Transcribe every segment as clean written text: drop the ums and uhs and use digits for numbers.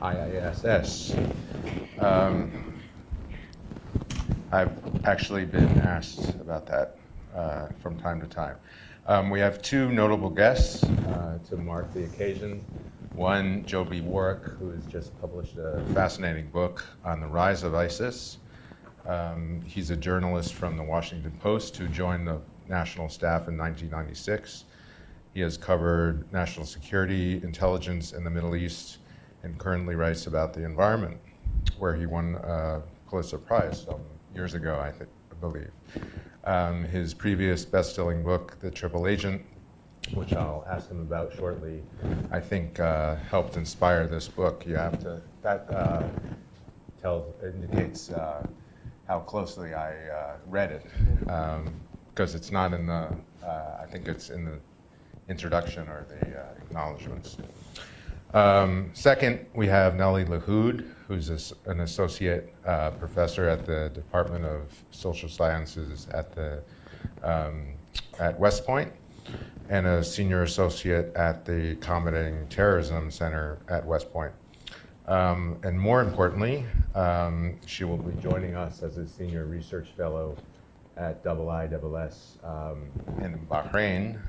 IISS. I've actually been asked about that from time to time. We have two notable guests to mark the occasion. One, Joby Warwick, who has just published a fascinating book on the rise of ISIS. He's a journalist from the Washington Post who joined the national staff in 1996. He has covered national security, intelligence in the Middle East, and currently writes about the environment, where he won a Pulitzer Prize some years ago, I believe. His previous best-selling book, The Triple Agent, which I'll ask him about shortly, I think helped inspire this book. That indicates how closely I read it, because it's not in the, I think it's in the introduction or the acknowledgments. Second, we have Nellie Lahoud, who's an associate professor at the Department of Social Sciences at West Point, and a senior associate at the Combating Terrorism Center at West Point. And more importantly, she will be joining us as a senior research fellow at IISS in Bahrain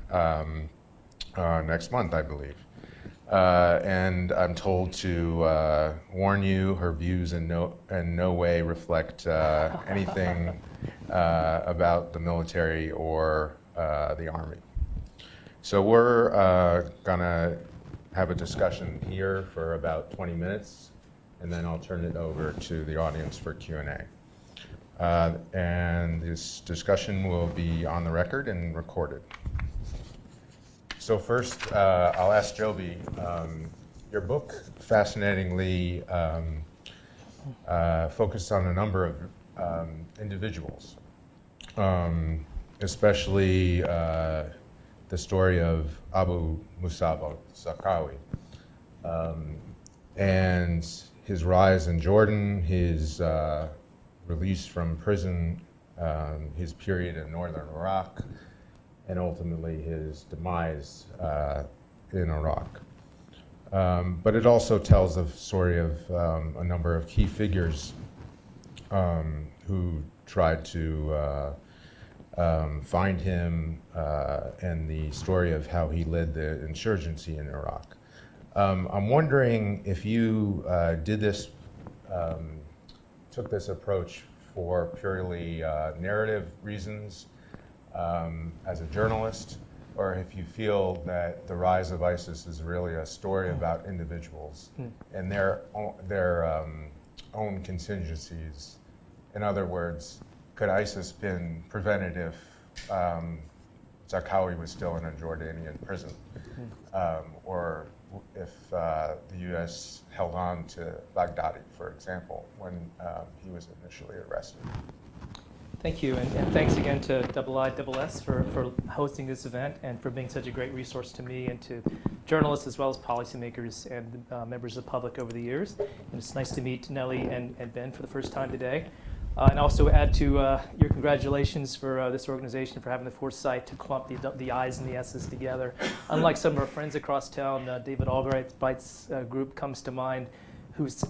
next month, I believe. And I'm told to warn you, her views in no way reflect anything about the military or the Army. So we're gonna have a discussion here for about 20 minutes, and then I'll turn it over to the audience for Q&A. And this discussion will be on the record and recorded. So first, I'll ask Joby, your book fascinatingly focused on a number of individuals, especially the story of Abu Musab al-Zarqawi, and his rise in Jordan, his release from prison, his period in northern Iraq, and ultimately his demise in Iraq. But it also tells the story of a number of key figures who tried to find him, and the story of how he led the insurgency in Iraq. I'm wondering if you took this approach for purely narrative reasons as a journalist, or if you feel that the rise of ISIS is really a story about individuals and their own contingencies. In other words, could ISIS been prevented if Zarqawi was still in a Jordanian prison, or if the U.S. held on to Baghdadi, for example, when he was initially arrested? Thank you, and thanks again to IISS for hosting this event and for being such a great resource to me and to journalists as well as policymakers and members of the public over the years. And it's nice to meet Nellie and Ben for the first time today. And also add to your congratulations for this organization for having the foresight to clump the I's and the S's together. Unlike some of our friends across town, David Albright's group comes to mind, who's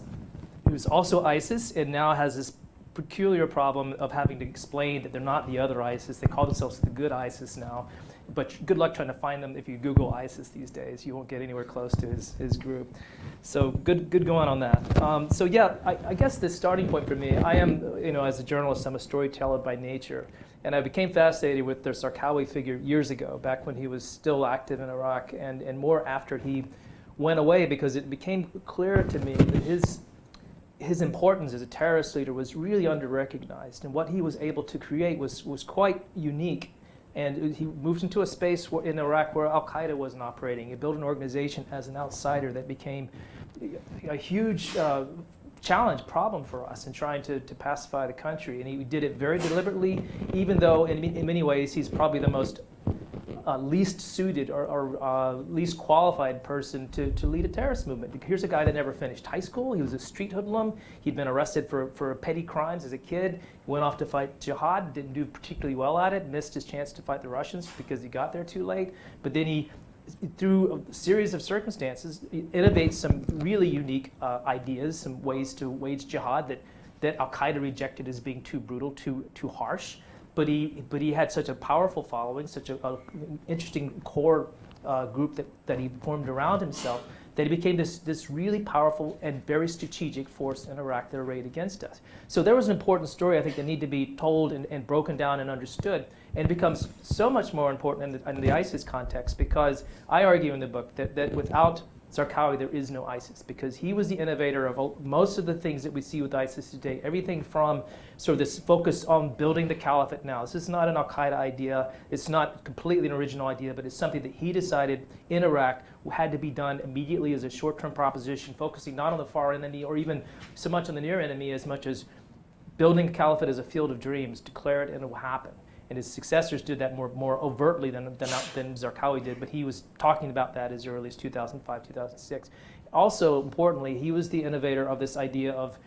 also ISIS and now has this peculiar problem of having to explain that they're not the other ISIS. They call themselves the good ISIS now, but good luck trying to find them if you Google ISIS these days. You won't get anywhere close to his group. So good going on that. So yeah, I guess the starting point for me, I am, as a journalist, I'm a storyteller by nature, and I became fascinated with the Zarqawi figure years ago, back when he was still active in Iraq, and more after he went away, because it became clear to me that his importance as a terrorist leader was really under-recognized, and what he was able to create was quite unique. And he moved into a space in Iraq where al-Qaeda wasn't operating. He built an organization as an outsider that became a huge problem for us in trying to pacify the country. And he did it very deliberately, even though in many ways he's probably the most least suited or least qualified person to lead a terrorist movement. Here's a guy that never finished high school. He was a street hoodlum. He'd been arrested for petty crimes as a kid. Went off to fight Jihad, didn't do particularly well at it, missed his chance to fight the Russians because he got there too late. But then he through a series of circumstances, innovates some really unique ideas, some ways to wage jihad that Al-Qaeda rejected as being too brutal, too harsh. But he had such a powerful following, such a interesting core group that he formed around himself, that he became this really powerful and very strategic force in Iraq that arrayed against us. So there was an important story, I think, that needed to be told and broken down and understood. And it becomes so much more important in the ISIS context, because I argue in the book that without Zarqawi, there is no ISIS, because he was the innovator of most of the things that we see with ISIS today. Everything from sort of this focus on building the caliphate now. This is not an Al-Qaeda idea. It's not completely an original idea, but it's something that he decided in Iraq had to be done immediately as a short-term proposition, focusing not on the far enemy or even so much on the near enemy as much as building a caliphate as a field of dreams, declare it and it will happen. And his successors did that more overtly than Zarqawi did, but he was talking about that as early as 2005, 2006. Also, importantly, he was the innovator of this idea of,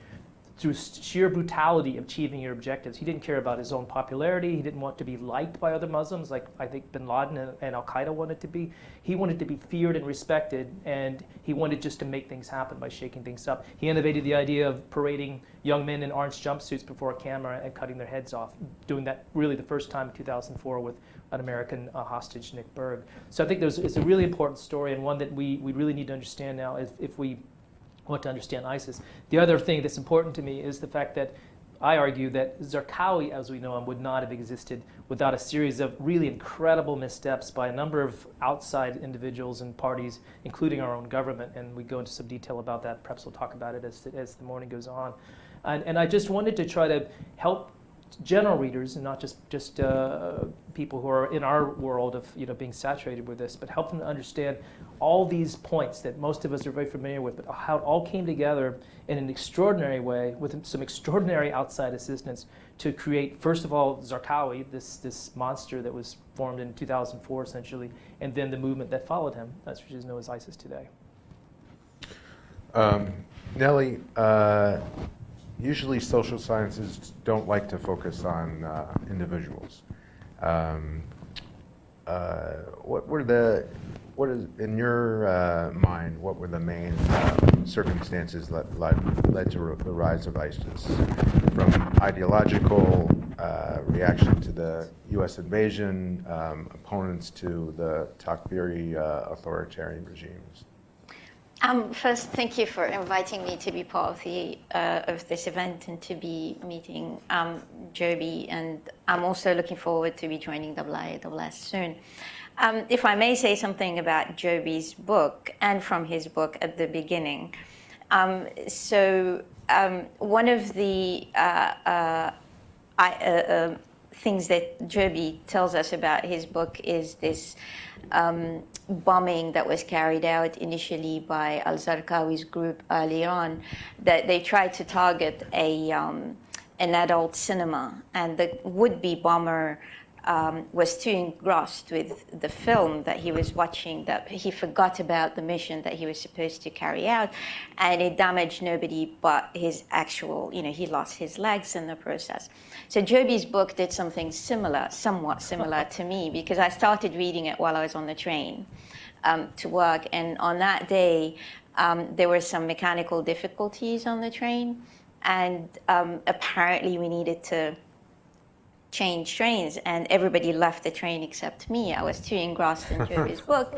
through sheer brutality, achieving your objectives. He didn't care about his own popularity. He didn't want to be liked by other Muslims, like I think bin Laden and Al-Qaeda wanted to be. He wanted to be feared and respected, and he wanted just to make things happen by shaking things up. He innovated the idea of parading young men in orange jumpsuits before a camera and cutting their heads off, doing that really the first time in 2004 with an American hostage, Nick Berg. So I think it's a really important story, and one that we really need to understand now if we want to understand ISIS. The other thing that's important to me is the fact that I argue that Zarqawi, as we know him, would not have existed without a series of really incredible missteps by a number of outside individuals and parties, including our own government, and we go into some detail about that. Perhaps we'll talk about it as the morning goes on. And I just wanted to try to help general readers, and not just people who are in our world of being saturated with this, but help them to understand all these points that most of us are very familiar with, but how it all came together in an extraordinary way with some extraordinary outside assistance to create, first of all, Zarqawi, this monster that was formed in 2004 essentially, and then the movement that followed him, which is known as ISIS today. Nellie, usually social sciences don't like to focus on individuals. What is in your mind? What were the main circumstances that led to the rise of ISIS, from ideological reaction to the U.S. invasion, opponents to the Takfiri authoritarian regimes? First, thank you for inviting me to be part of this event and to be meeting Joby. And I'm also looking forward to be joining IISS soon. If I may say something about Joby's book and from his book at the beginning. One of the things that Joby tells us about his book is this bombing that was carried out initially by al-Zarqawi's group early on, that they tried to target an adult cinema, and the would-be bomber was too engrossed with the film that he was watching that he forgot about the mission that he was supposed to carry out, and it damaged nobody but his actual, he lost his legs in the process. So Joby's book did something similar, somewhat similar to me, because I started reading it while I was on the train to work, and on that day there were some mechanical difficulties on the train, and apparently we needed to change trains, and everybody left the train except me. I was too engrossed in Joby's book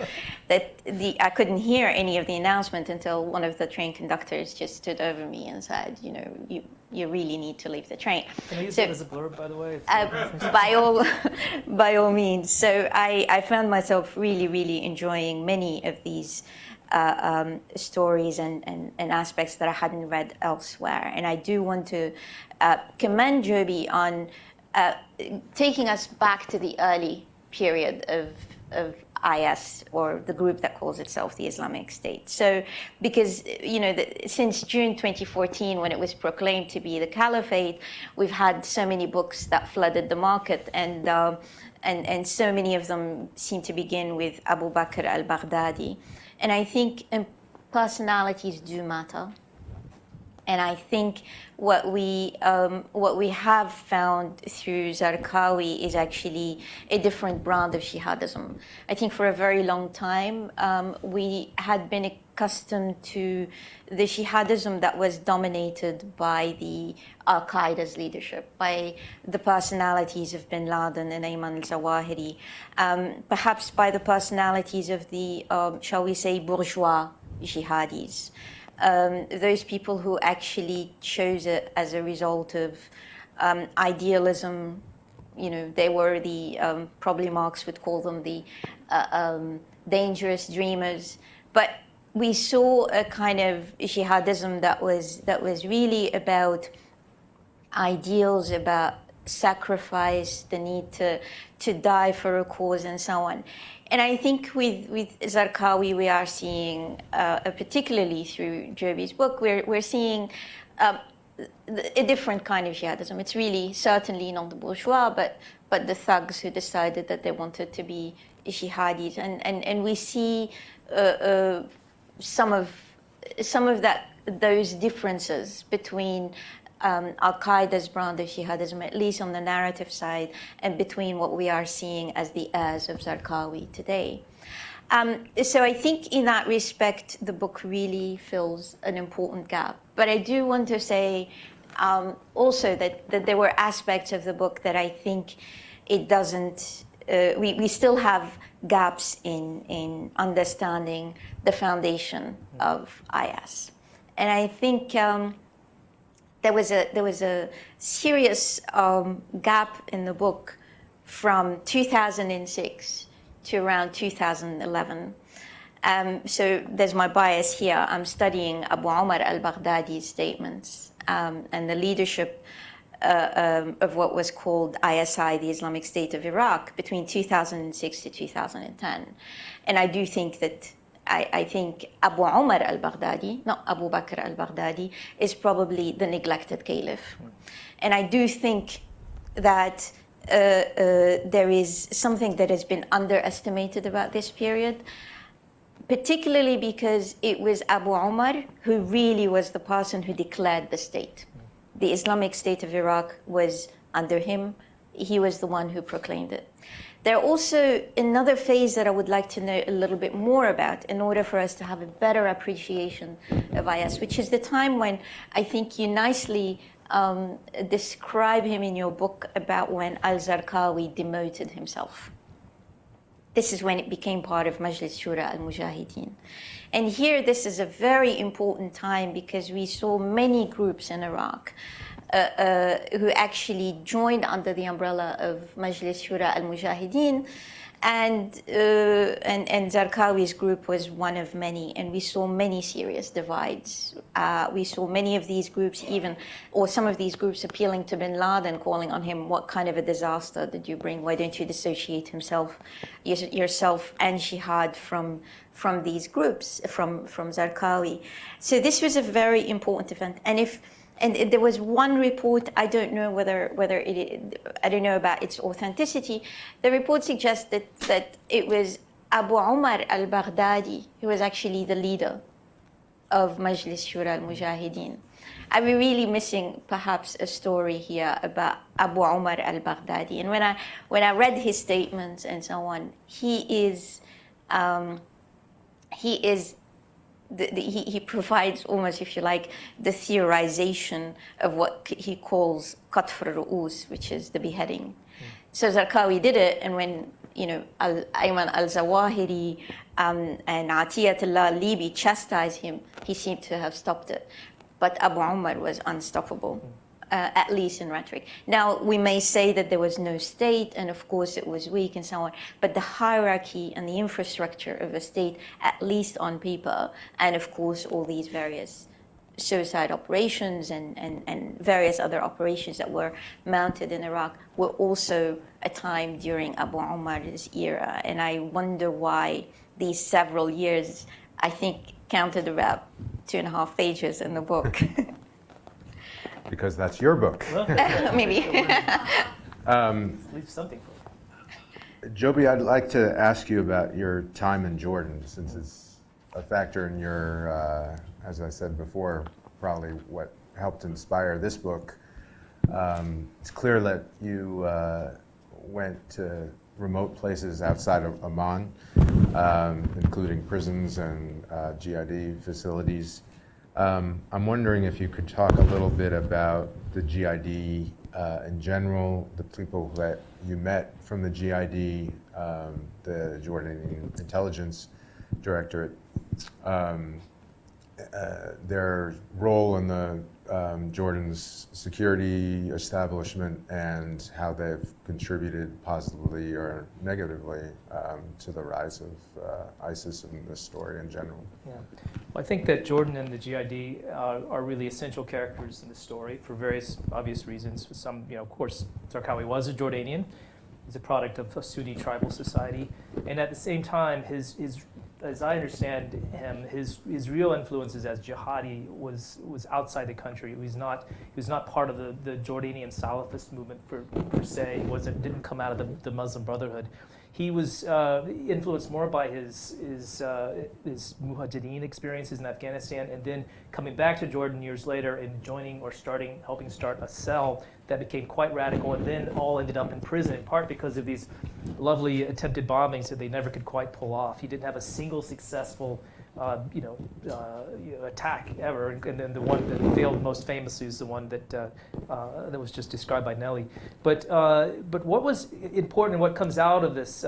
that I couldn't hear any of the announcement until one of the train conductors just stood over me and said, you really need to leave the train. Can I use that as a blurb, by the way? By all means. So I found myself really, really enjoying many of these stories and aspects that I hadn't read elsewhere. And I do want to commend Joby on taking us back to the early period of IS, or the group that calls itself the Islamic State. So, because since June 2014, when it was proclaimed to be the caliphate, we've had so many books that flooded the market, and so many of them seem to begin with Abu Bakr al-Baghdadi. And I think personalities do matter. And I think what we have found through Zarqawi is actually a different brand of jihadism. I think for a very long time we had been accustomed to the jihadism that was dominated by the Al-Qaeda's leadership, by the personalities of bin Laden and Ayman al-Zawahiri, perhaps by the personalities of the, shall we say, bourgeois jihadis. Those people who actually chose it as a result of idealism. You know, they were the, probably Marx would call them the dangerous dreamers. But we saw a kind of jihadism that was really about ideals, about sacrifice, the need to die for a cause, and so on. And I think with Zarqawi, we are seeing, particularly through Joby's book, we're seeing a different kind of jihadism. It's really certainly not the bourgeois, but the thugs who decided that they wanted to be jihadis. And we see some of those differences between Al-Qaeda's brand of jihadism, at least on the narrative side, and between what we are seeing as the heirs of Zarqawi today. So I think in that respect, the book really fills an important gap. But I do want to say also that there were aspects of the book that I think it doesn't, we still have gaps in understanding the foundation of IS. And I think there was a serious gap in the book from 2006 to around 2011. So there's my bias here. I'm studying Abu Umar al-Baghdadi's statements and the leadership of what was called ISI, the Islamic State of Iraq, between 2006 to 2010. And I do think that I think Abu Umar al-Baghdadi, not Abu Bakr al-Baghdadi, is probably the neglected caliph. And I do think that there is something that has been underestimated about this period, particularly because it was Abu Umar who really was the person who declared the state. The Islamic State of Iraq was under him. He was the one who proclaimed it. There are also another phase that I would like to know a little bit more about in order for us to have a better appreciation of IS, which is the time when I think you nicely describe him in your book about when al-Zarqawi demoted himself. This is when it became part of Majlis Shura al-Mujahideen. And here, this is a very important time because we saw many groups in Iraq who actually joined under the umbrella of Majlis Shura al-Mujahideen, and Zarqawi's group was one of many, and we saw many serious divides. We saw many of these groups or some of these groups appealing to bin Laden, calling on him, what kind of a disaster did you bring? Why don't you dissociate yourself and jihad from these groups, from Zarqawi? So this was a very important event. And there was one report, I don't know I don't know about its authenticity. The report suggests that it was Abu Umar al-Baghdadi who was actually the leader of Majlis Shura al-Mujahideen. Are we really missing perhaps a story here about Abu Umar al-Baghdadi? And when I read his statements and so on, he provides almost, if you like, the theorization of what he calls qatf al-ru'us, which is the beheading. So Zarqawi did it, and when Ayman al-Zawahiri and Atiyatullah al-Libi chastised him, he seemed to have stopped it. But Abu Umar was unstoppable, at least in rhetoric. Now, we may say that there was no state, and of course it was weak and so on, but the hierarchy and the infrastructure of a state, at least on paper, and of course all these various suicide operations and various other operations that were mounted in Iraq were also a time during Abu Umar's era. And I wonder why these several years, I think, counted about 2.5 pages in the book. Because that's your book. Maybe. Leave something for Joby, I'd like to ask you about your time in Jordan, since it's a factor in your as I said before, probably what helped inspire this book. It's clear that you went to remote places outside of Amman, including prisons and Jihadi facilities. I'm wondering if you could talk a little bit about the Jihadi in general, the people that you met from the Jihadi, the Jordanian intelligence directorate, their role in the Jordan's security establishment, and how they've contributed positively or negatively to the rise of ISIS and this story in general. Yeah. Well, I think that Jordan and the Jihadi are really essential characters in the story for various obvious reasons. Some, of course, Zarqawi was a Jordanian. He's a product of a Sunni tribal society. And at the same time, his as I understand him, his real influences as jihadi was outside the country. He was not part of the Jordanian Salafist movement per se. Didn't come out of the Muslim Brotherhood. He was influenced more by his Mujahideen experiences in Afghanistan, and then coming back to Jordan years later and helping start a cell that became quite radical, and then all ended up in prison, in part because of these lovely attempted bombings that they never could quite pull off. He didn't have a single successful attack ever, and then the one that failed most famously is the one that was just described by Nelly. But what was important and what comes out of this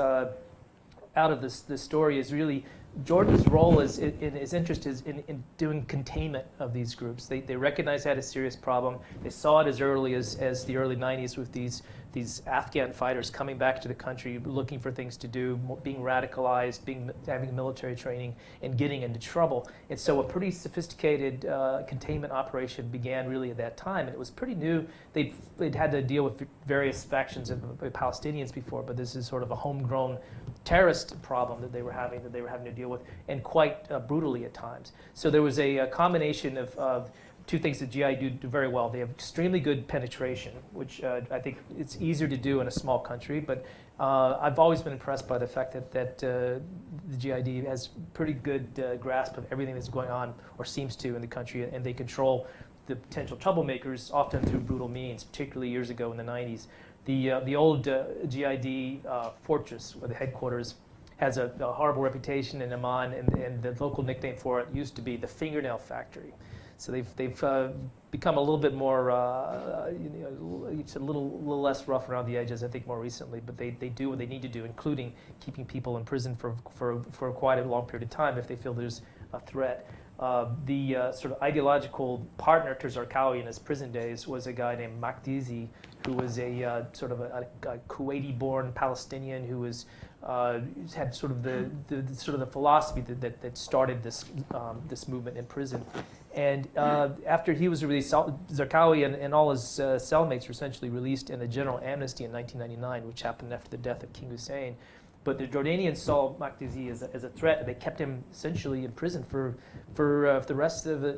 story is really Jordan's role his interest is in doing containment of these groups. They recognized they had a serious problem. They saw it as early as the early 90s with these Afghan fighters coming back to the country, looking for things to do, being radicalized, having military training, and getting into trouble. And so a pretty sophisticated containment operation began really at that time, and it was pretty new. They'd had to deal with various factions of Palestinians before, but this is sort of a homegrown terrorist problem that they were having to deal with, and quite brutally at times. So there was a combination of two things that GI do very well. They have extremely good penetration, which I think it's easier to do in a small country, but I've always been impressed by the fact that the GID has pretty good grasp of everything that's going on, or seems to, in the country, and they control the potential troublemakers often through brutal means, particularly years ago in the 90s. The old GID fortress, or the headquarters, has a horrible reputation in Amman, and the local nickname for it used to be the Fingernail Factory. So they've become a little bit more, it's a little less rough around the edges, I think, more recently. But they do what they need to do, including keeping people in prison for quite a long period of time if they feel there's a threat. The sort of ideological partner to Zarqawi in his prison days was a guy named Makdizi, who was a sort of a Kuwaiti-born Palestinian who was had sort of the philosophy that started this movement in prison. And after he was released, Zarqawi and all his cellmates were essentially released in a general amnesty in 1999, which happened after the death of King Hussein. But the Jordanians saw Makdizi as a threat, and they kept him essentially in prison for the rest of the,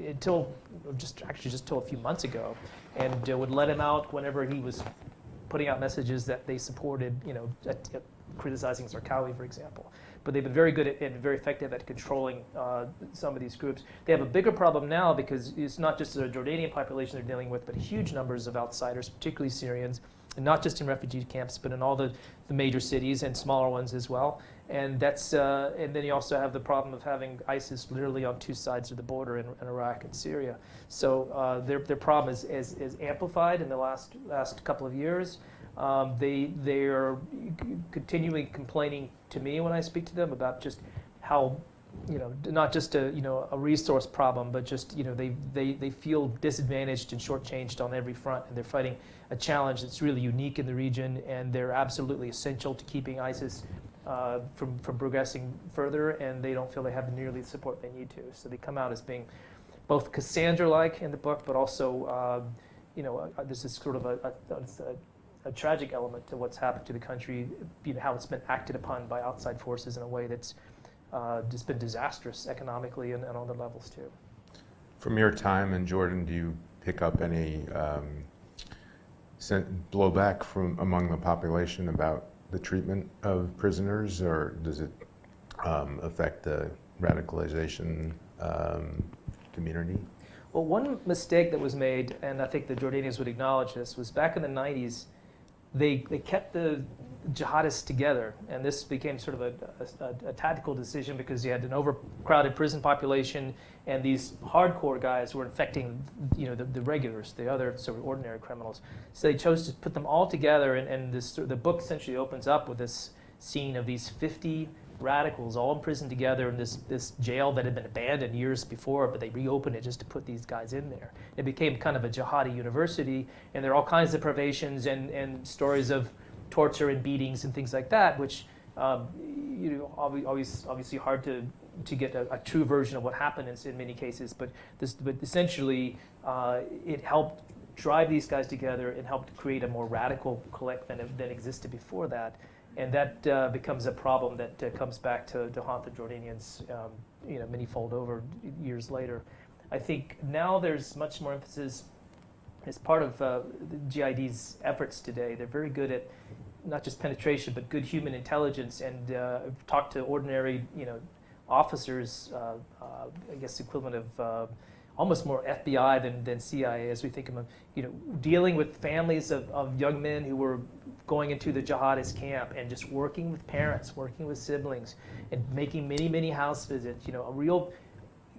until just till a few months ago, and would let him out whenever he was putting out messages that they supported, criticizing Zarqawi, for example. But they've been very good and very effective at controlling some of these groups. They have a bigger problem now because it's not just the Jordanian population they're dealing with, but huge numbers of outsiders, particularly Syrians, and not just in refugee camps, but in all the major cities and smaller ones as well. And that's and then you also have the problem of having ISIS literally on two sides of the border in Iraq and Syria. So their problem is amplified in the last couple of years. They are continually complaining to me when I speak to them about just how, not just a resource problem, but just they feel disadvantaged and shortchanged on every front, and they're fighting a challenge that's really unique in the region, and they're absolutely essential to keeping ISIS from progressing further, and they don't feel they have nearly the support they need to. So they come out as being both Cassandra-like in the book, but also this is sort of a tragic element to what's happened to the country, how it's been acted upon by outside forces in a way that's just been disastrous economically and on other levels too. From your time in Jordan, do you pick up any blowback from among the population about the treatment of prisoners, or does it affect the radicalization demeanor need? Well, one mistake that was made, and I think the Jordanians would acknowledge this, was back in the 90s, they kept the jihadists together, and this became sort of a tactical decision because you had an overcrowded prison population, and these hardcore guys were infecting, the regulars, the other sort of ordinary criminals. So they chose to put them all together, and the book essentially opens up with this scene of these 50 radicals all imprisoned together in this jail that had been abandoned years before, but they reopened it just to put these guys in there. It became kind of a jihadi university, and there are all kinds of privations and stories of torture and beatings and things like that, which obviously hard to get a true version of what happened in many cases. But essentially, it helped drive these guys together and helped create a more radical collect than existed before that. And that becomes a problem that comes back to haunt the Jordanians, many-fold over years later. I think now there's much more emphasis as part of the Jihadi's efforts today. They're very good at not just penetration, but good human intelligence. And I've talked to ordinary, officers, I guess equivalent of almost more FBI than CIA, as we think of them, dealing with families of young men who were going into the jihadist camp and just working with parents, working with siblings, and making many, many house visits, a real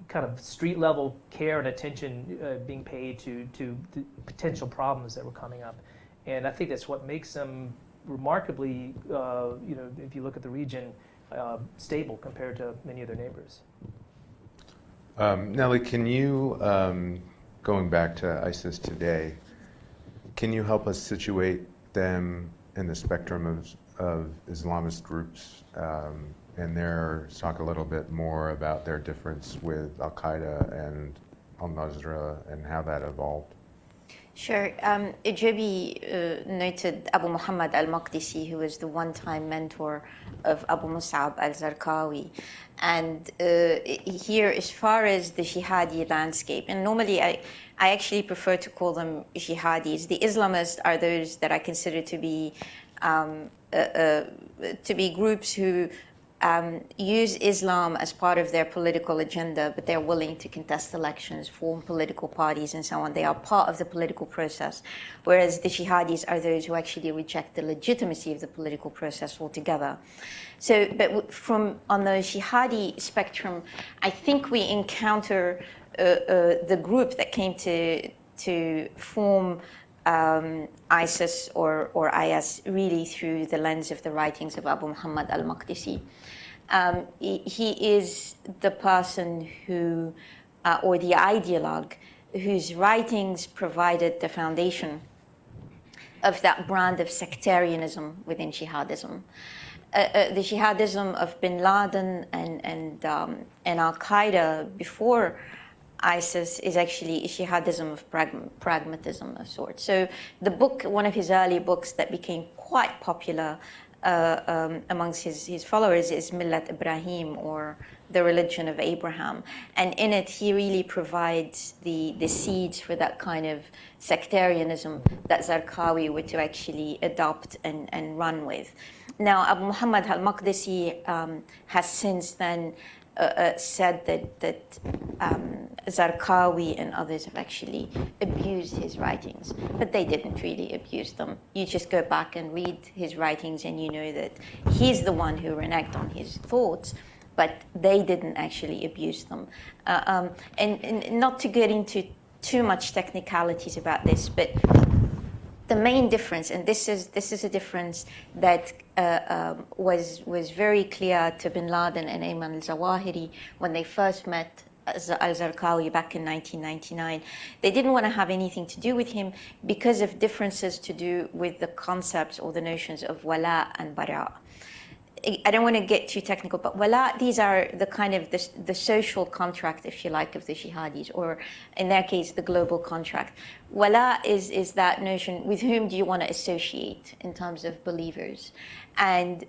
kind of street level care and attention being paid to the potential problems that were coming up. And I think that's what makes them remarkably, if you look at the region, stable compared to many of their neighbors. Nellie, can you, going back to ISIS today, can you help us situate them in the spectrum of Islamist groups and talk a little bit more about their difference with Al-Qaeda and al-Nusra and how that evolved? Sure. Joby noted Abu Muhammad al-Maqdisi, who was the one-time mentor of Abu Musab al-Zarqawi. And here, as far as the jihadi landscape, and normally I actually prefer to call them jihadis. The Islamists are those that I consider to be groups who use Islam as part of their political agenda, but they're willing to contest elections, form political parties, and so on. They are part of the political process, whereas the jihadis are those who actually reject the legitimacy of the political process altogether. So, but on the jihadi spectrum, I think we encounter the group that came to form ISIS or IS really through the lens of the writings of Abu Muhammad al-Maqdisi. He is the person who, or the ideologue, whose writings provided the foundation of that brand of sectarianism within jihadism. The jihadism of bin Laden and Al-Qaeda before ISIS is actually a jihadism of pragmatism of sorts. So the book, one of his early books that became quite popular amongst his followers is Millat Ibrahim, or The Religion of Abraham. And in it, he really provides the seeds for that kind of sectarianism that Zarqawi were to actually adopt and run with. Now, Abu Muhammad al-Maqdisi has since then said that Zarqawi and others have actually abused his writings, but they didn't really abuse them. You just go back and read his writings and you know that he's the one who reneged on his thoughts, but they didn't actually abuse them. And not to get into too much technicalities about this, but the main difference, and this is a difference that was very clear to bin Laden and Ayman al-Zawahiri when they first met al-Zarqawi back in 1999. They didn't want to have anything to do with him because of differences to do with the concepts or the notions of wala and bara. I don't want to get too technical, but wala, these are the kind of the social contract, if you like, of the jihadis, or in their case, the global contract. Wala is that notion, with whom do you want to associate in terms of believers? And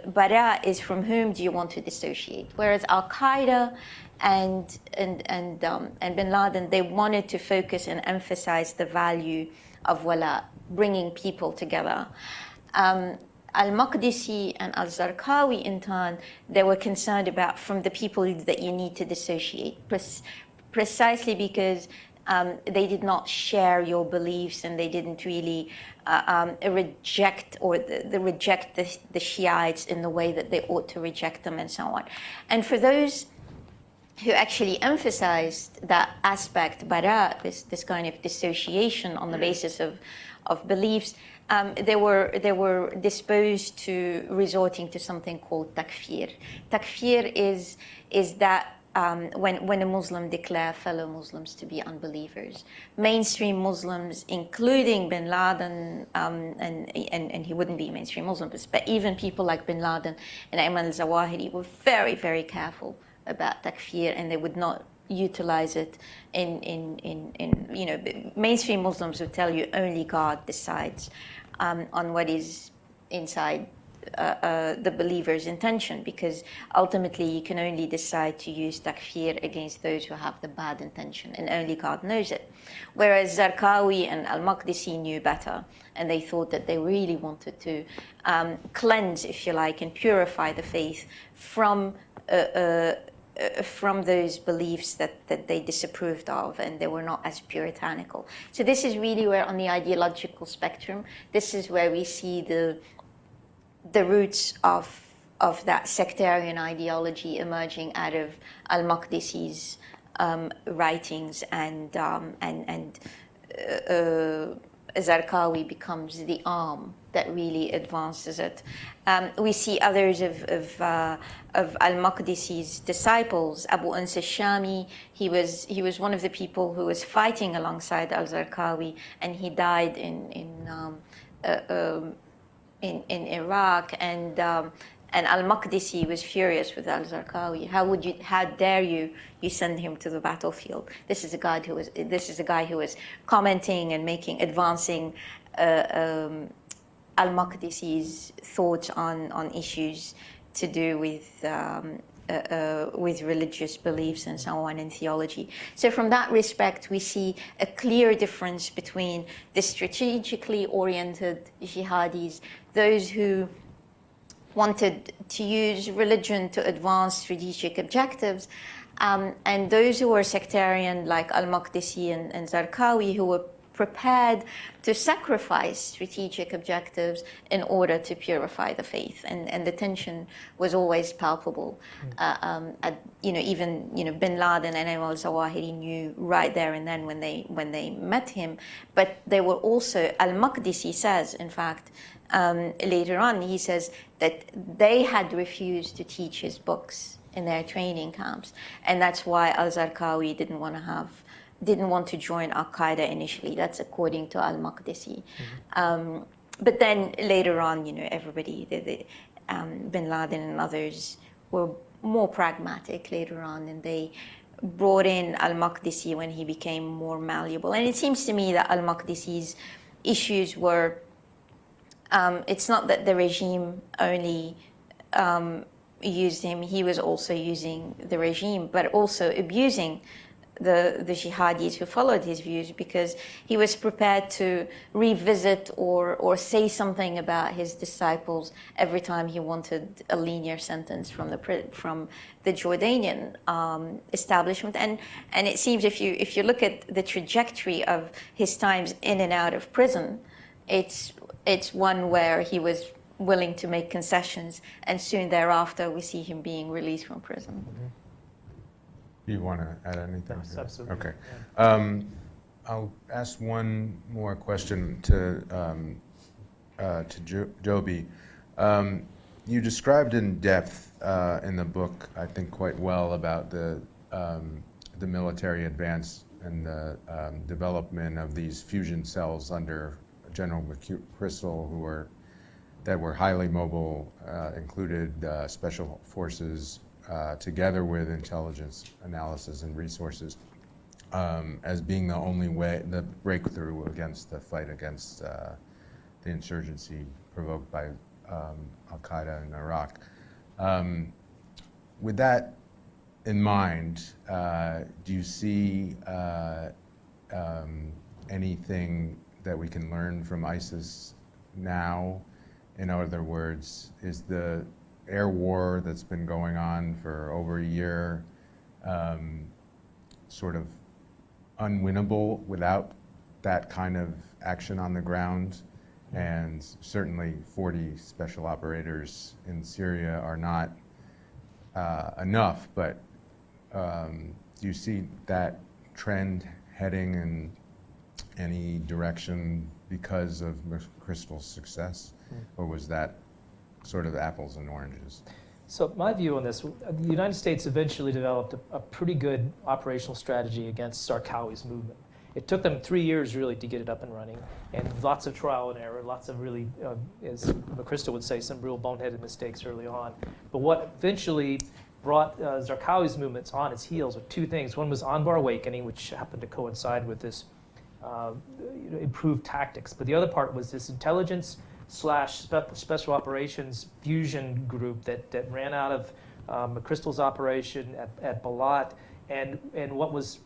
bara is from whom do you want to dissociate? Whereas Al-Qaeda and bin Laden, they wanted to focus and emphasize the value of wala, bringing people together. Al-Maqdisi and al-Zarqawi, in turn, they were concerned about from the people that you need to dissociate, precisely because they did not share your beliefs and they didn't really reject or reject the Shiites in the way that they ought to reject them and so on. And for those who actually emphasized that aspect, bara, this kind of dissociation on the basis of beliefs, they were disposed to resorting to something called takfir. Takfir is that when a Muslim declares fellow Muslims to be unbelievers. Mainstream Muslims, including bin Laden, and he wouldn't be mainstream Muslims, but even people like bin Laden and Ayman al-Zawahiri were very, very careful about takfir, and they would not utilize it in mainstream Muslims would tell you only God decides on what is inside the believer's intention, because ultimately you can only decide to use takfir against those who have the bad intention, and only God knows it. Whereas Zarqawi and al-Maqdisi knew better, and they thought that they really wanted to cleanse, if you like, and purify the faith from those beliefs that they disapproved of, and they were not as puritanical. So this is really where, on the ideological spectrum, this is where we see the roots of that sectarian ideology emerging out of al-Maqdisi's writings, and Zarqawi becomes the arm that really advances it. We see others of al-Maqdisi's disciples. Abu al-Shami, he was one of the people who was fighting alongside al-Zarqawi, and he died in Iraq, and al-Maqdisi was furious with al-Zarqawi. How dare you send him to the battlefield? This is a guy who was commenting and advancing al-Maqdisi's thoughts on issues to do with religious beliefs and so on, and theology. So from that respect, we see a clear difference between the strategically oriented jihadis, those who wanted to use religion to advance strategic objectives, and those who were sectarian, like al-Maqdisi and Zarqawi, who were prepared to sacrifice strategic objectives in order to purify the faith, and the tension was always palpable. Even bin Laden and Ayman al-Zawahiri knew right there and then when they met him, but they were also, al-Maqdisi says, in fact, later on, he says that they had refused to teach his books in their training camps, and that's why al-Zarqawi didn't want to join al-Qaeda initially. That's according to al-Maqdisi. But then later on, everybody, bin Laden and others were more pragmatic later on, and they brought in al-Maqdisi when he became more malleable. And it seems to me that al-Maqdisi's issues were, it's not that the regime only used him, he was also using the regime, but also abusing the jihadis who followed his views, because he was prepared to revisit or say something about his disciples every time he wanted a linear sentence from the Jordanian establishment. And it seems if you look at the trajectory of his times in and out of prison, it's one where he was willing to make concessions, and soon thereafter we see him being released from prison. Do you want to add anything? Yes, absolutely. Okay. Yeah. I'll ask one more question to Joby. You described in depth in the book, I think quite well, about the military advance and the development of these fusion cells under General McChrystal, that were highly mobile, included special forces, together with intelligence analysis and resources, as being the only way, the breakthrough against the fight against the insurgency provoked by al-Qaeda in Iraq. With that in mind, do you see anything that we can learn from ISIS now In other words, is the air war that's been going on for over a year sort of unwinnable without that kind of action on the ground? And certainly 40 special operators in Syria are not enough, but do you see that trend heading in any direction because of McChrystal's success? Or was that sort of apples and oranges? So my view on this, the United States eventually developed a pretty good operational strategy against Zarqawi's movement. It took them 3 years really to get it up and running, and lots of trial and error, lots of really, as McChrystal would say, some real boneheaded mistakes early on. But what eventually brought Zarqawi's movements on its heels were two things. One was Anbar awakening, which happened to coincide with this improved tactics. But the other part was this intelligence / special operations fusion group that ran out of McChrystal's operation at Balat. And what was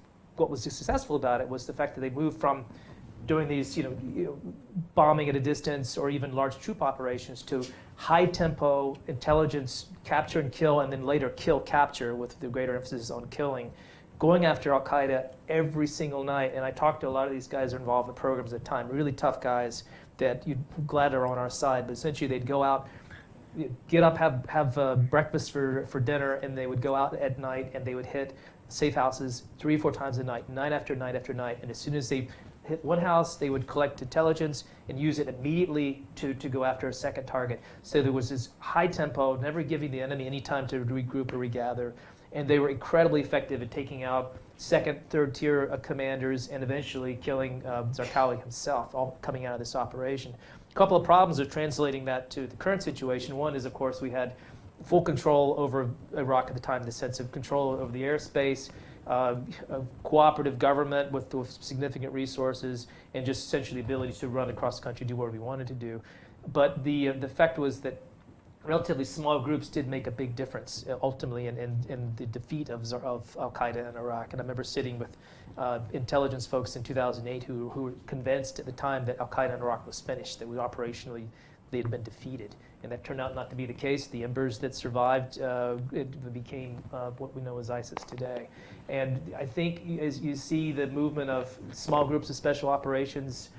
successful about it was the fact that they moved from doing these bombing at a distance or even large troop operations to high tempo intelligence capture and kill, and then later kill capture with the greater emphasis on killing, going after Al-Qaeda every single night. And I talked to a lot of these guys who are involved in the programs at the time, really tough guys that you'd glad are on our side. But essentially they'd go out, get up, have breakfast for dinner, and they would go out at night and they would hit safe houses 3 or 4 times a night, night after night after night. And as soon as they hit one house, they would collect intelligence and use it immediately to go after a second target. So there was this high tempo, never giving the enemy any time to regroup or regather. And they were incredibly effective at taking out second, third tier commanders and eventually killing Zarqawi himself, all coming out of this operation. A couple of problems of translating that to the current situation. One is, of course, we had full control over Iraq at the time, the sense of control over the airspace, a cooperative government with significant resources, and just essentially the ability to run across the country, do whatever we wanted to do. But the effect was that relatively small groups did make a big difference ultimately in the defeat of Al-Qaeda in Iraq. And I remember sitting with intelligence folks in 2008 who were convinced at the time that Al-Qaeda in Iraq was finished, that operationally they had been defeated. And that turned out not to be the case. The embers that survived it became what we know as ISIS today. And I think as you see the movement of small groups of special operations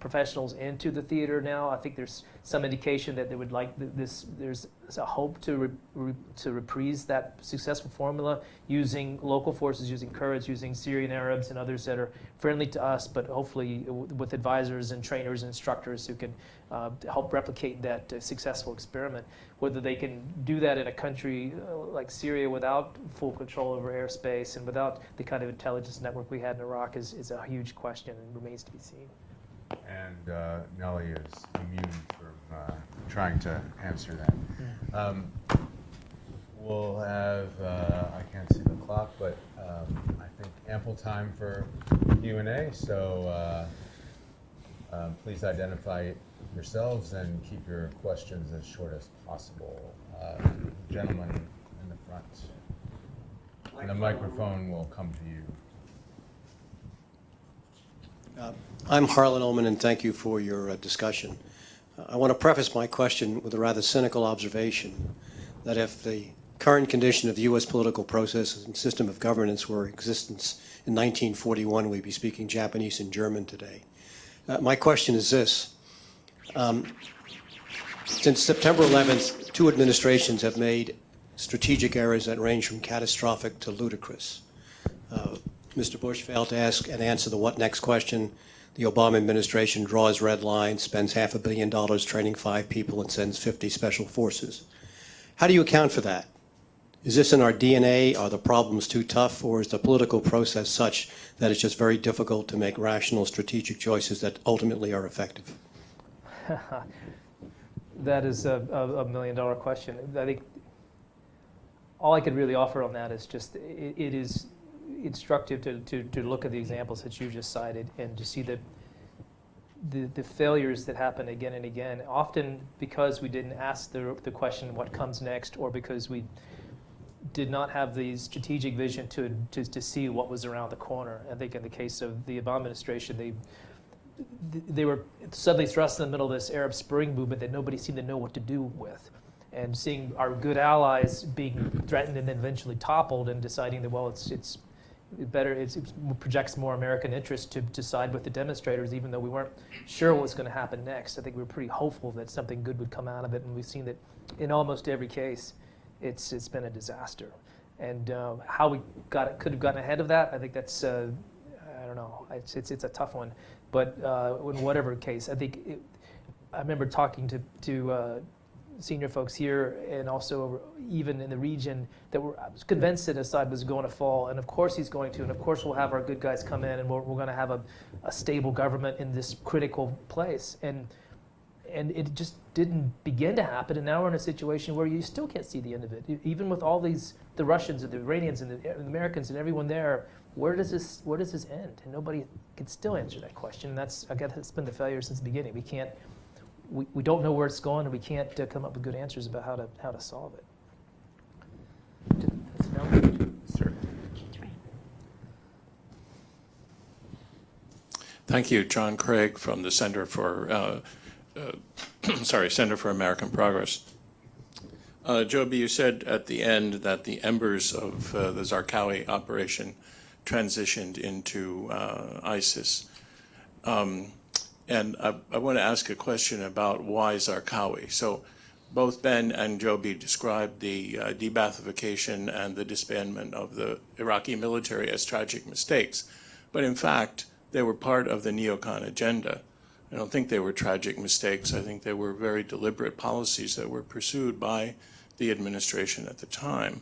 professionals into the theater now, I think there's some indication that they would like this. There's a hope to reprise that successful formula using local forces, using Kurds, using Syrian Arabs and others that are friendly to us, but hopefully with advisors and trainers and instructors who can help replicate that successful experiment. Whether they can do that in a country like Syria without full control over airspace and without the kind of intelligence network we had in Iraq is a huge question and remains to be seen. And Nellie is immune from trying to answer that. We'll have, I can't see the clock, but I think ample time for Q&A, so please identify yourselves and keep your questions as short as possible. Gentleman in the front. And the microphone will come to you. I'm Harlan Ullman, and thank you for your discussion. I want to preface my question with a rather cynical observation that if the current condition of the U.S. political process and system of governance were in existence in 1941, we'd be speaking Japanese and German today. My question is this. Since September 11th, 2 administrations have made strategic errors that range from catastrophic to ludicrous. Mr. Bush failed to ask and answer the what next question. The Obama administration draws red lines, spends $500 million training 5 people, and sends 50 special forces. How do you account for that? Is this in our DNA? Are the problems too tough? Or is the political process such that it's just very difficult to make rational strategic choices that ultimately are effective? That is a $1 million question. I think all I could really offer on that is just it is instructive to look at the examples that you just cited and to see the failures that happen again and again, often because we didn't ask the question what comes next, or because we did not have the strategic vision to see what was around the corner. I think in the case of the Obama administration, they were suddenly thrust in the middle of this Arab Spring movement that nobody seemed to know what to do with. And seeing our good allies being threatened and then eventually toppled, and deciding that, well, it's better, it projects more American interest to side with the demonstrators, even though we weren't sure what was going to happen next. I think we were pretty hopeful that something good would come out of it, and we've seen that in almost every case, it's been a disaster. And how we could have gotten ahead of that, I think that's, I don't know, it's a tough one. But in whatever case, I think I remember talking to senior folks here and also even in the region that I was convinced that Assad was going to fall, and of course he's going to, and of course we'll have our good guys come in, and we're going to have a stable government in this critical place. And it just didn't begin to happen, and now we're in a situation where you still can't see the end of it. Even with all these, the Russians and the Iranians and the Americans and everyone there, where does this end? And nobody can still answer that question. And that's, I guess, it's been the failure since the beginning. We don't know where it's going, and we can't come up with good answers about how to solve it. Sir. Thank you, John Craig from the Center for Center for American Progress. Joby, you said at the end that the embers of the Zarqawi operation transitioned into ISIS. And I want to ask a question about why Zarqawi. So both Ben and Joby described the de-Baathification and the disbandment of the Iraqi military as tragic mistakes. But in fact, they were part of the neocon agenda. I don't think they were tragic mistakes. I think they were very deliberate policies that were pursued by the administration at the time.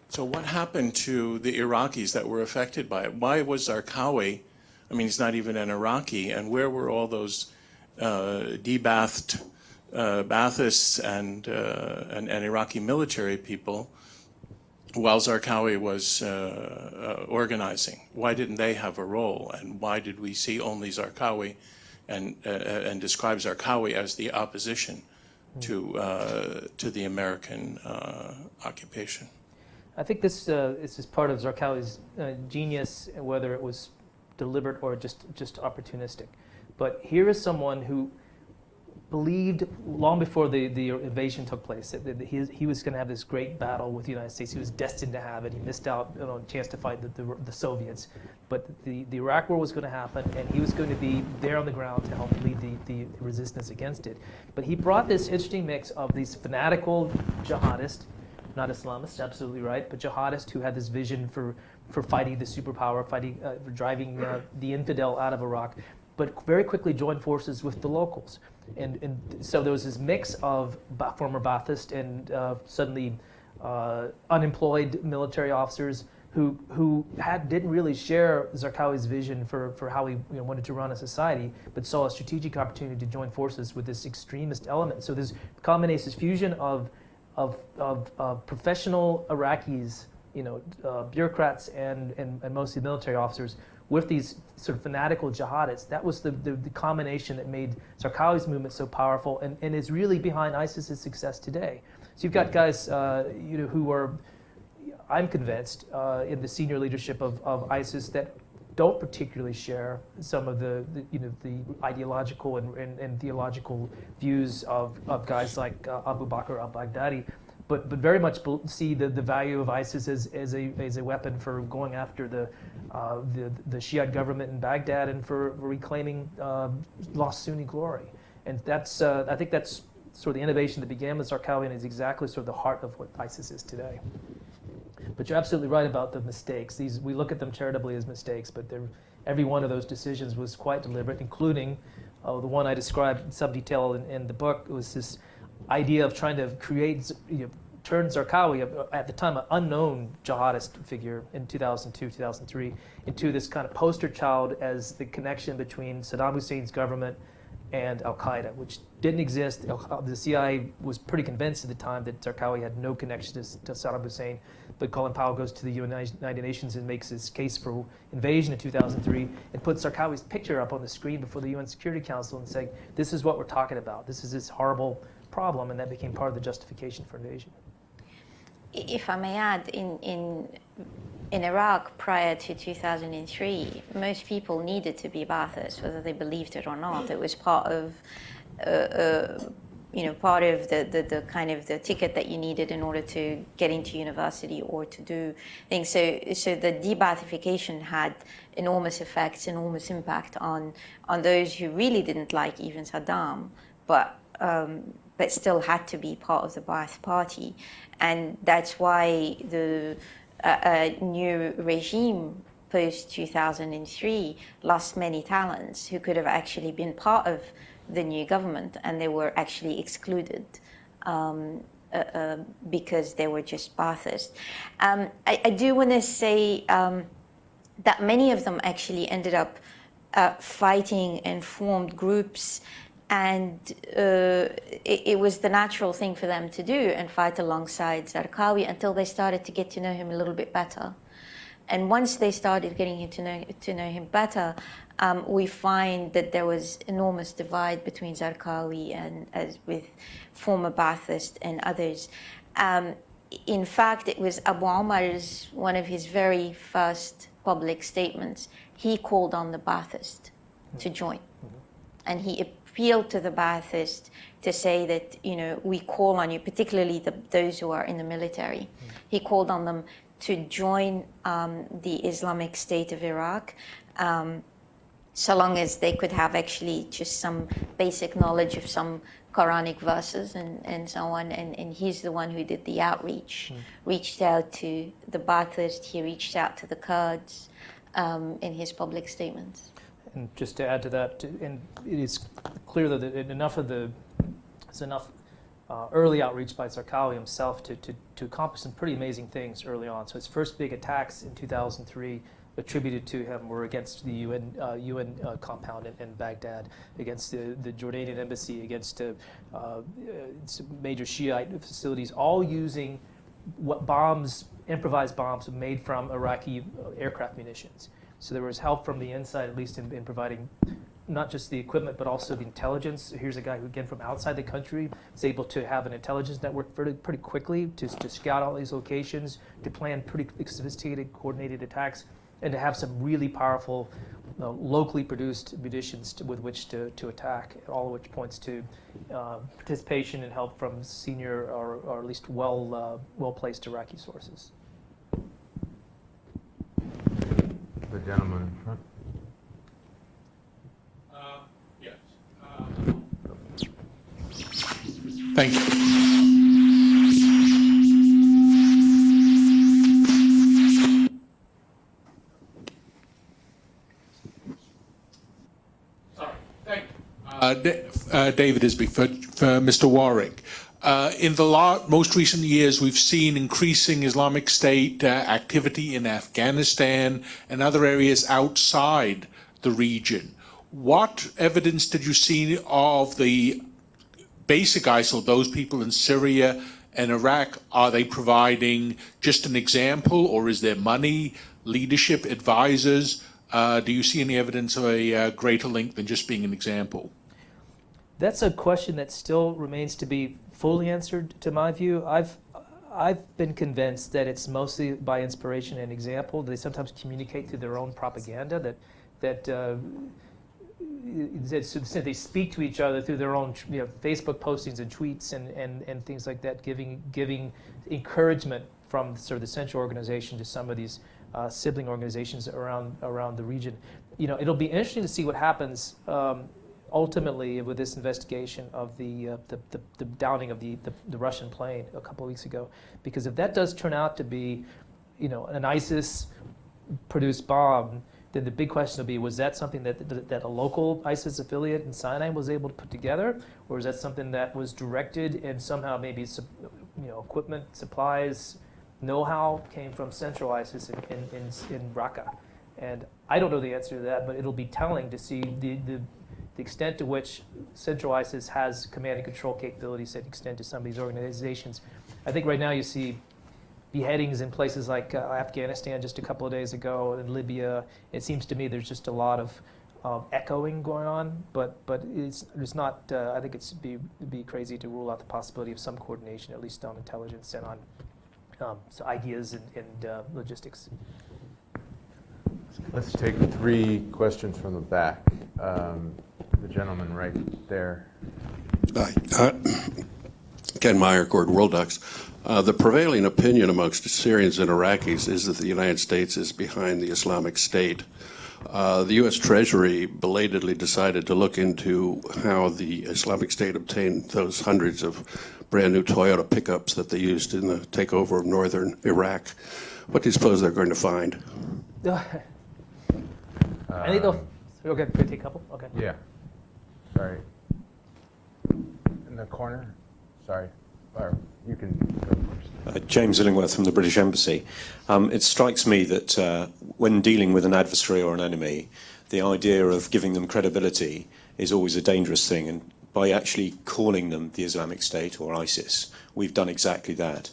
So what happened to the Iraqis that were affected by it? Why was Zarqawi, I mean, he's not even an Iraqi, and where were all those de-Baathists and Iraqi military people while Zarqawi was organizing? Why didn't they have a role, and why did we see only Zarqawi and describe Zarqawi as the opposition to the American occupation? I think this is part of Zarqawi's genius, whether it was deliberate or just opportunistic. But here is someone who believed long before the invasion took place that he was going to have this great battle with the United States. He was destined to have it. He missed out on a chance to fight the Soviets. But the Iraq War was going to happen, and he was going to be there on the ground to help lead the resistance against it. But he brought this interesting mix of these fanatical jihadists, not Islamists, absolutely right, but jihadists who had this vision for fighting the superpower, for driving the infidel out of Iraq, but very quickly joined forces with the locals. And so there was this mix of former Ba'athist and suddenly unemployed military officers who didn't really share Zarqawi's vision for how he wanted to run a society, but saw a strategic opportunity to join forces with this extremist element. So this combination, this fusion of professional Iraqis, bureaucrats and mostly military officers, with these sort of fanatical jihadists. That was the combination that made Zarqawi's movement so powerful, and is really behind ISIS's success today. So you've got guys who are, I'm convinced, in the senior leadership of ISIS that don't particularly share some of the ideological and theological views of guys like Abu Bakr al-Baghdadi, but very much see the value of ISIS as a weapon for going after the Shiite government in Baghdad and for reclaiming lost Sunni glory. And that's I think that's sort of the innovation that began with Zarqawi and is exactly sort of the heart of what ISIS is today. But you're absolutely right about the mistakes. We look at them charitably as mistakes, but every one of those decisions was quite deliberate, including the one I described in some detail in the book. It was this idea of trying to turn Zarqawi, at the time an unknown jihadist figure in 2002, 2003, into this kind of poster child as the connection between Saddam Hussein's government and al-Qaeda, which didn't exist. The CIA was pretty convinced at the time that Zarqawi had no connection to Saddam Hussein, but Colin Powell goes to the United Nations and makes his case for invasion in 2003 and puts Zarqawi's picture up on the screen before the UN Security Council and saying, this is what we're talking about. This is this horrible problem, and that became part of the justification for invasion. If I may add, in in Iraq prior to 2003, most people needed to be Ba'athists, whether they believed it or not. It was part of part of the kind of the ticket that you needed in order to get into university or to do things. So the de-Baathification had enormous effects, enormous impact on those who really didn't like even Saddam, but still had to be part of the Ba'ath Party. And that's why the new regime post-2003 lost many talents who could have actually been part of the new government, and they were actually excluded because they were just Ba'athists. I do want to say that many of them actually ended up fighting and formed groups, and it was the natural thing for them to do and fight alongside Zarqawi until they started to get to know him a little bit better. And once they started getting to know him better, we find that there was enormous divide between Zarqawi and as with former Ba'athists and others. In fact, it was Abu Umar's, one of his very first public statements, he called on the Ba'athist to join. And he appealed to the Ba'athist to say that, we call on you, particularly those who are in the military. He called on them to join the Islamic State of Iraq, so long as they could have actually just some basic knowledge of some Quranic verses and so on. And he's the one who did the outreach, reached out to the Ba'athist, he reached out to the Kurds in his public statements. And just to add to that, and it is clear that there's enough early outreach by Zarqawi himself to accomplish some pretty amazing things early on. So his first big attacks in 2003 attributed to him were against the UN compound in Baghdad, against the Jordanian embassy, against some major Shiite facilities, all using improvised bombs made from Iraqi aircraft munitions. So there was help from the inside, at least in providing not just the equipment, but also the intelligence. Here's a guy who, again, from outside the country, is able to have an intelligence network pretty quickly to scout all these locations, to plan pretty sophisticated, coordinated attacks, and to have some really powerful, locally produced munitions with which to attack, all of which points to participation and help from senior or at least well-placed Iraqi sources. The gentleman in front. Yes. Thank you. David Isby for Mr. Warwick. In the most recent years, we've seen increasing Islamic State activity in Afghanistan and other areas outside the region. What evidence did you see of the basic ISIL, those people in Syria and Iraq? Are they providing just an example, or is there money, leadership, advisors? Do you see any evidence of a greater link than just being an example? That's a question that still remains to be fully answered, to my view. I've been convinced that it's mostly by inspiration and example. They sometimes communicate through their own propaganda, that they speak to each other through their own Facebook postings and tweets and things like that, giving encouragement from sort of the central organization to some of these sibling organizations around the region. It'll be interesting to see what happens ultimately with this investigation of the downing of the Russian plane a couple of weeks ago, because if that does turn out to be, an ISIS-produced bomb, then the big question will be: was that something that a local ISIS affiliate in Sinai was able to put together, or is that something that was directed and somehow maybe equipment, supplies, know-how came from central ISIS in Raqqa? And I don't know the answer to that, but it'll be telling to see the extent to which central ISIS has command and control capabilities that extend to some of these organizations. I think right now you see beheadings in places like Afghanistan just a couple of days ago, in Libya. It seems to me there's just a lot of echoing going on, but it's not. I think it'd be crazy to rule out the possibility of some coordination, at least on intelligence and on ideas and logistics. Let's take 3 questions from the back. The gentleman right there. Hi. Ken Meyer, World Ducks. The prevailing opinion amongst Syrians and Iraqis is that the United States is behind the Islamic State. The U.S. Treasury belatedly decided to look into how the Islamic State obtained those hundreds of brand new Toyota pickups that they used in the takeover of northern Iraq. What do you suppose they're going to find? I think they'll. Okay, take a couple. Okay. Yeah. Sorry. In the corner. Sorry. Or you can go first. James Illingworth from the British Embassy. It strikes me that when dealing with an adversary or an enemy, the idea of giving them credibility is always a dangerous thing. And by actually calling them the Islamic State or ISIS, we've done exactly that.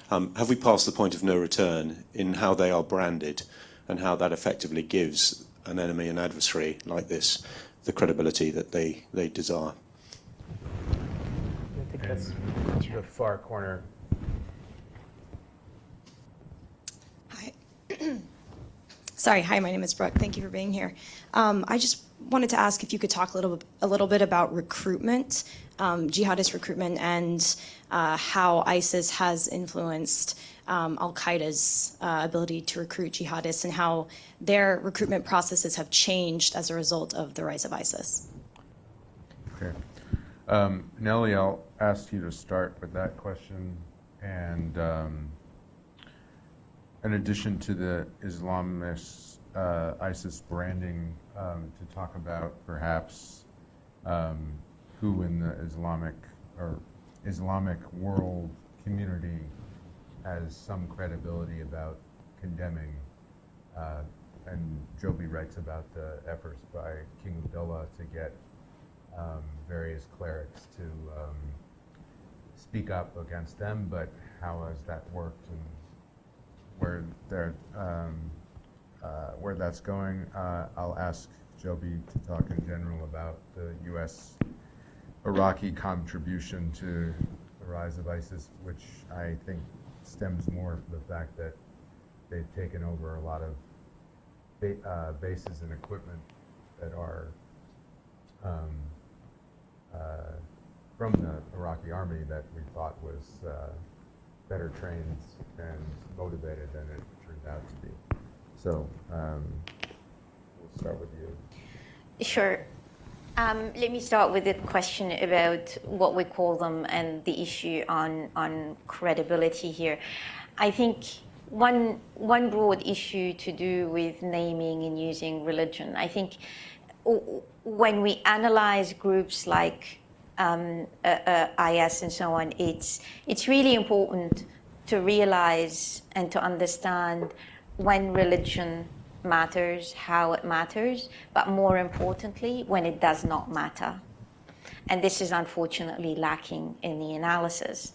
Have we passed the point of no return in how they are branded and how that effectively gives an enemy, an adversary like this, the credibility that they desire? I think that's. The far corner. Hi. Sorry, hi, my name is Brooke. Thank you for being here. I just wanted to ask if you could talk a little bit about recruitment, jihadist recruitment, and how ISIS has influenced al-Qaeda's ability to recruit jihadists and how their recruitment processes have changed as a result of the rise of ISIS. Okay. Nellie, I'll ask you to start with that question. And in addition to the Islamist ISIS branding, to talk about perhaps who in the Islamic world community has some credibility about condemning. And Joby writes about the efforts by King Abdullah to get various clerics to speak up against them, but how has that worked and where that's going? I'll ask Joby to talk in general about the U.S. Iraqi contribution to the rise of ISIS, which I think stems more from the fact that they've taken over a lot of bases and equipment that are from the Iraqi army that we thought was better trained and motivated than it turned out to be. So we'll start with you. Sure. Let me start with the question about what we call them and the issue on credibility here. I think one broad issue to do with naming and using religion. I think when we analyze groups like IS and so on, it's really important to realize and to understand when religion matters, how it matters, but more importantly, when it does not matter. And this is unfortunately lacking in the analysis.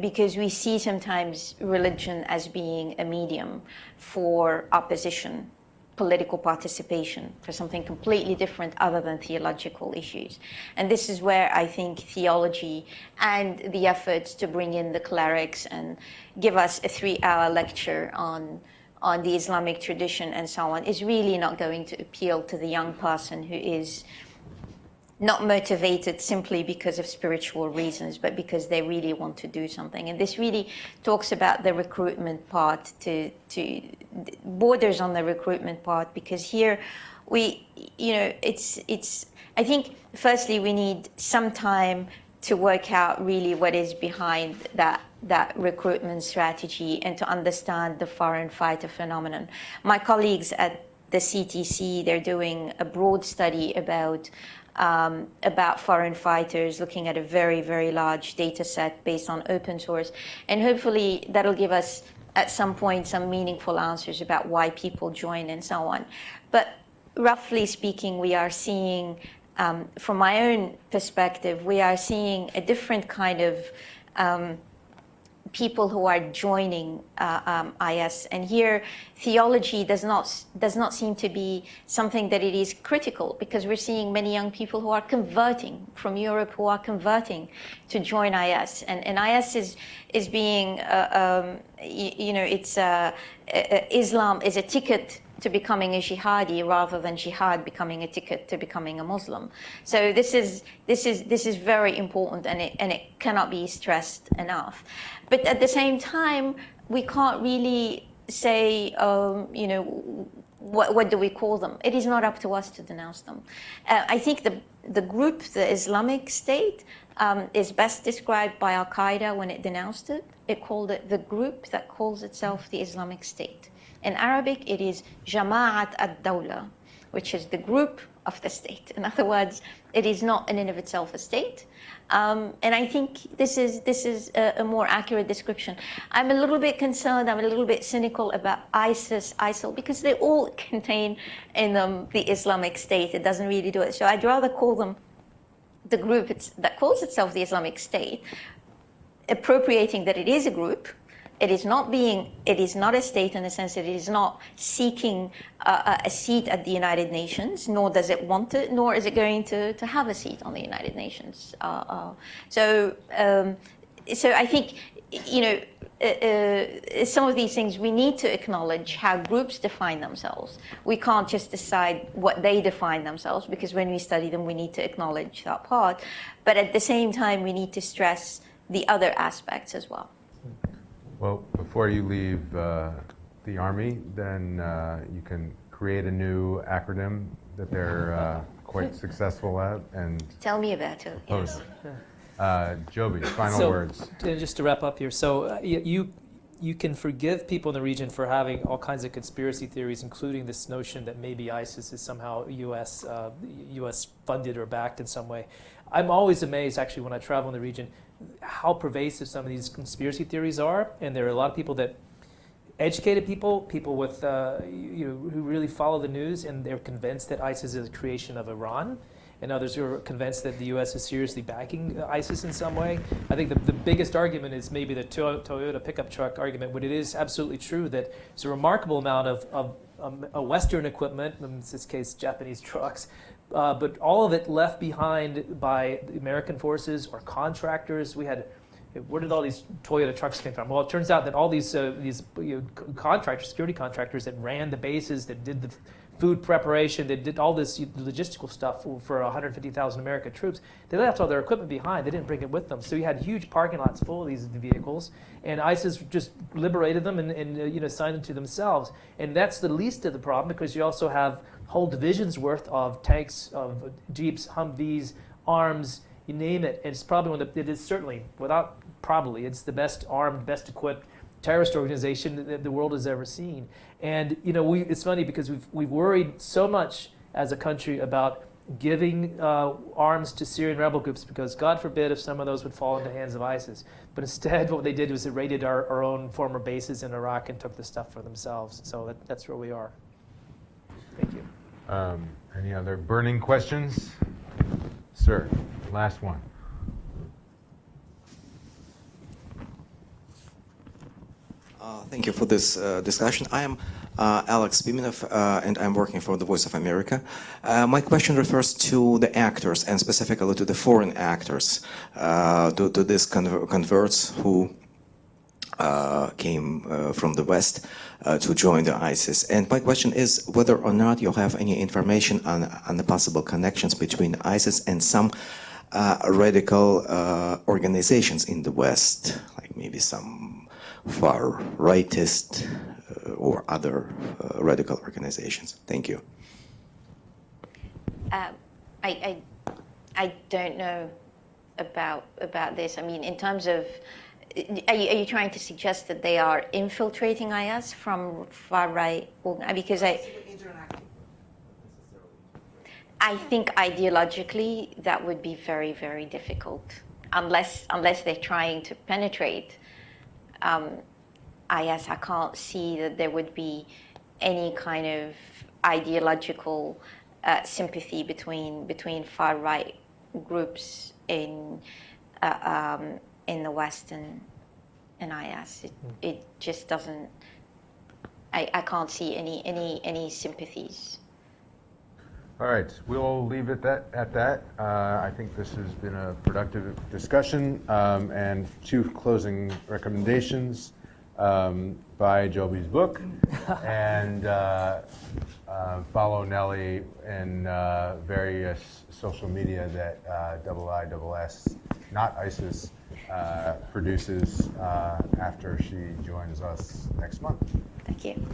Because we see sometimes religion as being a medium for opposition, political participation, for something completely different other than theological issues. And this is where I think theology and the efforts to bring in the clerics and give us a 3-hour lecture on the Islamic tradition and so on is really not going to appeal to the young person who is not motivated simply because of spiritual reasons, but because they really want to do something. And this really talks about the recruitment part, to borders on the recruitment part, because here I think firstly we need some time to work out really what is behind that recruitment strategy and to understand the foreign fighter phenomenon. My colleagues at the CTC, they're doing a broad study about foreign fighters, looking at a very, very large data set based on open source. And hopefully that'll give us, at some point, some meaningful answers about why people join and so on. But roughly speaking, we are seeing, from my own perspective, we are seeing a different kind of people who are joining IS. And here, theology does not seem to be something that it is critical, because we're seeing many young people who are converting from Europe, who are converting to join IS. And IS is being, Islam is a ticket to becoming a jihadi, rather than jihad becoming a ticket to becoming a Muslim. So this is very important, and it cannot be stressed enough. But at the same time, we can't really say, what do we call them? It is not up to us to denounce them. I think the group, the Islamic State, is best described by Al-Qaeda when it denounced it. It called it the group that calls itself the Islamic State. In Arabic, it is Jama'at ad-Dawla, which is the group of the state. In other words, it is not in and of itself a state. And I think this is a more accurate description. I'm a little bit concerned, I'm a little bit cynical about ISIS, ISIL, because they all contain in them the Islamic State. It doesn't really do it. So I'd rather call them the group that calls itself the Islamic State, appropriating that it is a group. It is not a state in the sense that it is not seeking a seat at the United Nations, nor does it want it, nor is it going to have a seat on the United Nations. So I think, some of these things we need to acknowledge how groups define themselves. We can't just decide what they define themselves, because when we study them, we need to acknowledge that part. But at the same time, we need to stress the other aspects as well. Well, before you leave the Army, then you can create a new acronym that they're quite successful at and Tell me about it. post. Joby, final words. Just to wrap up here, so you can forgive people in the region for having all kinds of conspiracy theories, including this notion that maybe ISIS is somehow U.S. funded or backed in some way. I'm always amazed, actually, when I travel in the region, how pervasive some of these conspiracy theories are. And there are a lot of people that, educated people with who really follow the news, and they're convinced that ISIS is a creation of Iran. And others who are convinced that the U.S. is seriously backing ISIS in some way. I think the biggest argument is maybe the Toyota pickup truck argument, but it is absolutely true that it's a remarkable amount of Western equipment, in this case Japanese trucks, but all of it left behind by the American forces or contractors. Where did all these Toyota trucks come from? Well, it turns out that all these contractors, security contractors that ran the bases, that did the food preparation, they did all this logistical stuff for 150,000 American troops. They left all their equipment behind. They didn't bring it with them. So you had huge parking lots full of these vehicles, and ISIS just liberated them and assigned them to themselves. And that's the least of the problem, because you also have whole divisions worth of tanks, of Jeeps, Humvees, arms, you name it. And it's probably it's the best armed, best equipped terrorist organization that the world has ever seen. And it's funny because we've worried so much as a country about giving arms to Syrian rebel groups, because God forbid if some of those would fall into the hands of ISIS. But instead what they did was they raided our own former bases in Iraq and took the stuff for themselves. So that's where we are. Thank you. Any other burning questions? Sir, last one. Thank you for this discussion. I am Alex Pimenov, and I'm working for the Voice of America. My question refers to the actors, and specifically to the foreign actors, to these converts who came from the West to join the ISIS. And my question is whether or not you have any information on the possible connections between ISIS and some radical organizations in the West, like maybe some far rightist or other radical organizations. Thank you. I don't know about this. I mean, in terms of, are you trying to suggest that they are infiltrating IS from far right? Because I think ideologically that would be very, very difficult, unless they're trying to penetrate IS. I can't see that there would be any kind of ideological sympathy between far right groups in the West and an IS. It just doesn't. I can't see any sympathies. All right, we'll leave it at that. I think this has been a productive discussion, and 2 closing recommendations. Buy Joby's book, and follow Nellie in various social media that IISS, not ISIS, produces after she joins us next month. Thank you.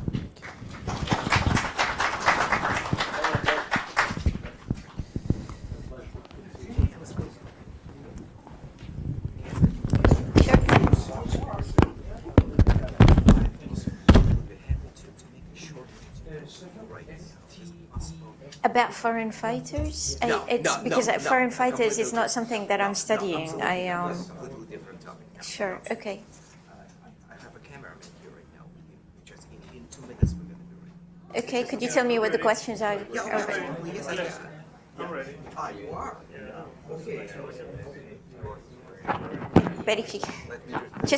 About foreign fighters? Because foreign fighters is not something that I'm studying. Sure, okay. I have a cameraman here right now. Just in 2 minutes we're going to be ready. Okay, could you tell me what the questions are? Yeah, yes, I can. I'm ready. Ah, you are? Okay. But if you just